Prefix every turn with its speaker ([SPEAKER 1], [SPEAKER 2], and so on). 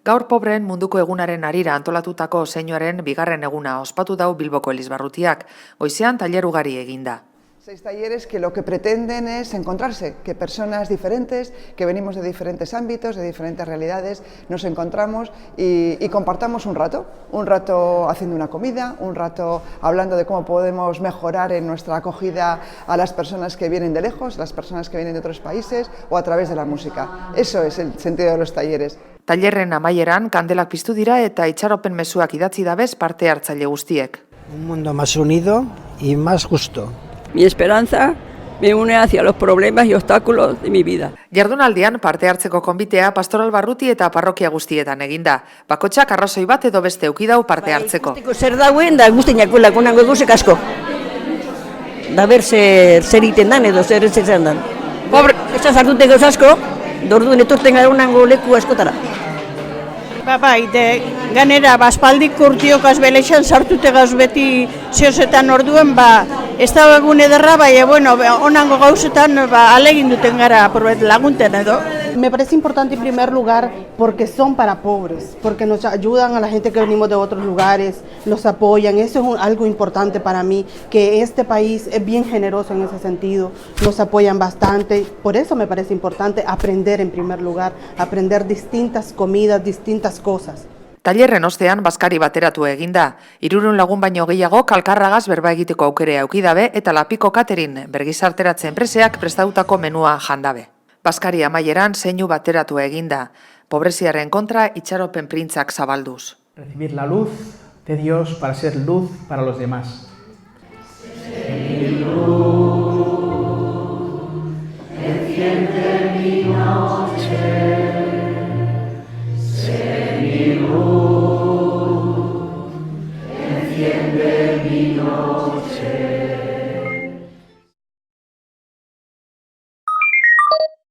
[SPEAKER 1] Gaur pobreen munduko egunaren harira antolatutako zeinuaren bigarren eguna ospatu dau Bilboko Elizbarrutiak, goizean tailer ugari eginda.
[SPEAKER 2] 6 talleres que lo que pretenden es encontrarse, que personas diferentes, que venimos de diferentes ámbitos, de diferentes realidades, nos encontramos y compartamos un rato haciendo una comida, un rato hablando de cómo podemos mejorar en nuestra acogida a las personas que vienen de lejos, las personas que vienen de otros países o a través de la música. Eso es el sentido de los talleres.
[SPEAKER 1] Tallerren amaieran kandelak piztu dira eta itxaropen mezuak idatzi dabez parte hartzaile guztiek.
[SPEAKER 3] Un mundo más unido y más justo.
[SPEAKER 4] Mi esperanza me une hacia los problemas y obstáculos de mi vida.
[SPEAKER 1] Jardunaldian parte hartzeko konbitea Pastoral Barruti eta parrokia guztietan eginda. Bakotxak arrazoi bat edo beste eukidau parte hartzeko.
[SPEAKER 5] Zer dauen da guztiak lagunango egusek asko. Da ber zer iten dan edo zer etzen dan. Pobre, etxas hartute gauz asko, dorduen etorten garunango leku askotara.
[SPEAKER 6] Bai, ganera, baspaldik urtiokaz belexan sartute gauz beti zehozetan orduen, ez da egun ederra, onango gauzetan alegin duten gara lagunten edo.
[SPEAKER 7] Me parece importante en primer lugar porque son para pobres, porque nos ayudan a la gente que venimos de otros lugares, nos apoyan, eso es algo importante para mí, que este país es bien generoso en ese sentido, nos apoyan bastante, por eso me parece importante aprender en primer lugar, aprender distintas comidas, distintas cosas.
[SPEAKER 1] Tallerren ostean bazkari bateratu eginda, 300 lagun baino gehiago kalkarragaz berba egiteko aukere aukidabe eta Lapiko Catering bergizarteratze enpreseak prestautako menua jandabe. Bazkari amaieran zeinu bateratu eginda, pobreziaren kontra itxaropen printzak zabalduz.
[SPEAKER 8] Recibir la luz de Dios para ser luz para los demás.
[SPEAKER 9] Mi luz, enciende mi noche. Mi luz, enciende mi noche.